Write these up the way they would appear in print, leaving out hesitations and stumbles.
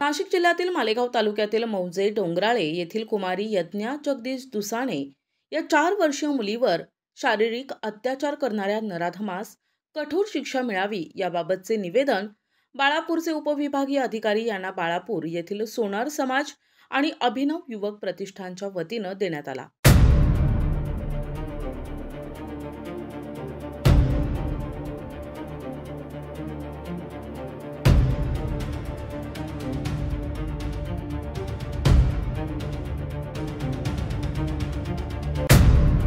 नाशिक जिल्ह्यातील मालेगाव तालुक्यातील मौजे डोंगराळे येथील कुमारी यज्ञा जगदीश दुसाणे या 4 वर्षीय मुलीवर शारीरिक अत्याचार करणाऱ्या नराधमास कठोर शिक्षा मिळावी याबाबतचे निवेदन बाळापूरचे उपविभागीय अधिकारी यांना बाळापूर येथील सोनार समाज आणि अभिनव युवक प्रतिष्ठानच्या वतीने देण्यात आला।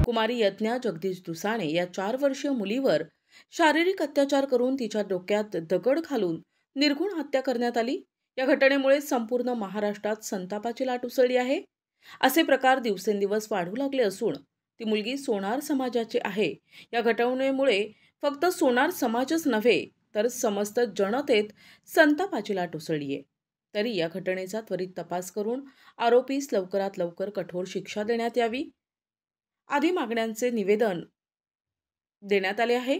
कुमारी यज्ञा जगदीश दुसाणे या 4 वर्षीय मुलीवर शारीरिक अत्याचार करून तिच्या डोक्यात दगड घालून निर्घुण हत्या करण्यात आली। या घटनेमुळे संपूर्ण महाराष्ट्रात संतापाची लाट उसळली आहे। असे प्रकार दिवसेंदिवस वाढू लागले असून ती मुलगी सोनार समाजाची आहे। या घटनेमुळे फक्त सोनार समाजच नव्हे तर समस्त जनतेत संतापाची लाट उसळली आहे। तरी या घटनेचा त्वरित तपास करून आरोपीस लवकरात लवकर कठोर शिक्षा देण्यात यावी आदी मागण्यांचे निवेदन देण्यात आले आहे।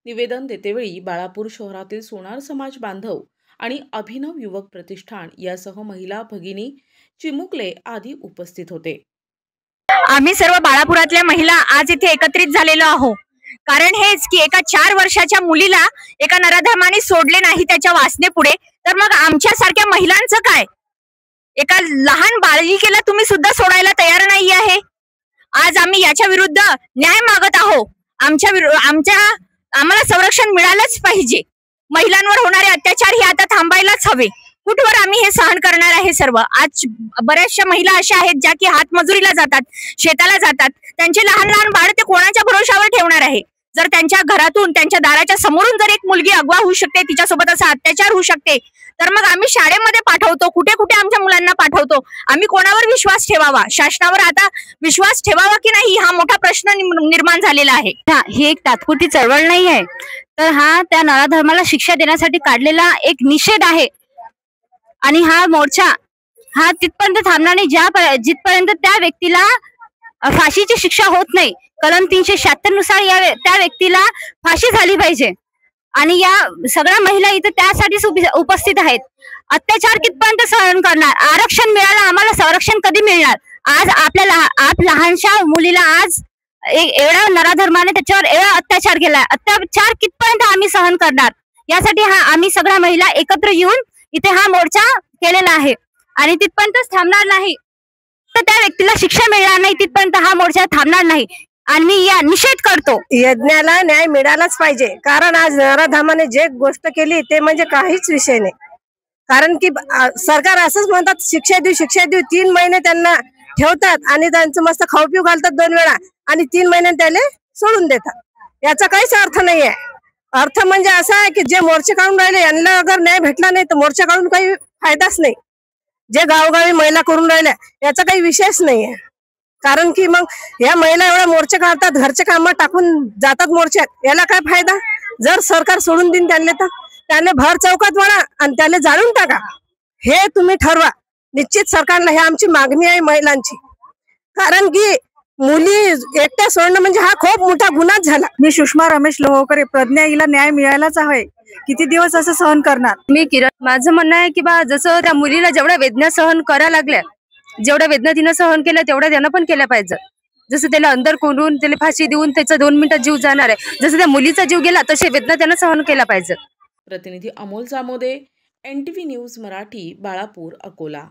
निवेदन देतेवेळी बाळापूर शहरातील सोनार समाज बांधव आणि अभिनव युवक प्रतिष्ठान यासह महिला भगिनी चिमुकले आदी उपस्थित होते। आम्ही सर्व बाळापुरातल्या महिला आज इथे एकत्रित झालेलो आहोत। कारण हेच की एका 4 वर्षाच्या मुलीला एका नराधमाने सोडले नाही त्याच्या वासनेपुढे, तर मग आमच्या सारख्या महिलांचं काय? एका लहान बालिकेला तुम्ही सुद्धा सोडायला तयार नाही आहे। आज आम्ही याच्या विरुद्ध न्याय मागत आहोत। आम्हाला संरक्षण मिळालंच पाहिजे। महिलांवर होणारे अत्याचार हे आता थांबायलाच हवे। कुठवर आम्ही हे सहन करणार आहे सर्व? आज बऱ्याचशा महिला अशा आहेत ज्या की हातमजुरीला जातात, शेताला जातात, त्यांचे लहान लहान बाळ ते कोणाच्या भरोशावर ठेवणार आहे? जर त्यांच्या घरातून त्यांच्या दाराच्या समोरून जर एक मुलगी अगवा होऊ शकते, तिच्यासोबत असा अत्याचार होऊ शकते, तर मग आम्ही शाळेमध्ये पाठवतो, कुठे कुठे आमच्या मुलांना पाठवतो। आम्ही कोणावर विश्वास ठेवावा? शासनावर आता विश्वास ठेवावा की नाही हा मोठा प्रश्न निर्माण झालेला आहे। ही एक तात्पुरती चळवळ नाही आहे, तर हा त्या नराधमाला शिक्षा देण्यासाठी काढलेला एक निषेध आहे। आणि हा मोर्चा हा तिथपर्यंत थांबणार नाही जिथपर्यंत त्या व्यक्तीला फाशीची शिक्षा होत नाही। कलम 376 नुसार त्या व्यक्तीला फाशी झाली पाहिजे। आणि या सगळ्या महिला इथे त्यासाठीच उपस्थित आहेत। अत्याचार कितपर्यंत सहन करणार? आरक्षण मिळालं, आम्हाला संरक्षण कधी मिळणार? आज आप लहानशा मुलीला आज एवढा नराधर्माने त्याच्यावर एवढा अत्याचार केलाय। अत्याचार कितपर्यंत आम्ही सहन करणार? यासाठी आम्ही सगळ्या महिला एकत्र येऊन इथे हा मोर्चा केलेला आहे। आणि तिथपर्यंतच थांबणार नाही, तर त्या व्यक्तीला शिक्षा मिळणार नाही तिथपर्यंत हा मोर्चा थांबणार नाही। आणि मी या निषेध करतो। यज्ञाला न्याय मिळालाच पाहिजे, कारण आज नराधमाने जे गोष्ट केली ते म्हणजे काहीच विषय नाही। कारण की सरकार असंच म्हणतात शिक्षा देऊ 3 महिने त्यांना ठेवतात आणि त्यांचं मस्त खाऊ पिऊ घालतात 2 वेळा आणि 3 महिने त्याला सोडून देतात। याचा काहीच अर्थ नाही आहे। अर्थ म्हणजे असा आहे की जे मोर्चे काढून राहिले यांना अगर न्याय भेटला नाही तर मोर्चा काढून काही फायदाच नाही। जे गावोगावी महिला करून राहिल्या याचा काही विषयच नाही आहे। कारण की मग या महिला एवढा मोर्चे काढतात, घरचे काम टाकून जातात मोर्चात, याला काय फायदा? जर सरकार सोडून देईन त्यांना तर त्याने भर चौकात वळा आणि त्याला जाळून टाका, हे तुम्ही ठरवा निश्चित सरकारला। हे आमची मागणी आहे महिलांची। कारण की मुली एकट्या सोडणं म्हणजे हा खूप मोठा गुन्हाच झाला। मी सुषमा रमेश लोहोकरे, प्रज्ञा हिला न्याय मिळायलाच हवे। किती दिवस असं सहन करणार? मी किरण, माझं म्हणणं आहे की बा जसं त्या मुलीला जेवढ्या वेदना सहन करायला लागल्या, जेवढ्या वेदना तिनं सहन केल्या तेवढ्या त्यानं पण केल्या पाहिजे। जसं त्याला अंदर कोंडून त्याला फाशी देऊन त्याचा 2 मिनिटात जीव जाणार आहे, जसं त्या मुलीचा जीव गेला तसे वेदना त्यानं सहन केल्या पाहिजे। प्रतिनिधी अमोल जामोदे, NTV न्यूज मराठी, बाळापूर, अकोला।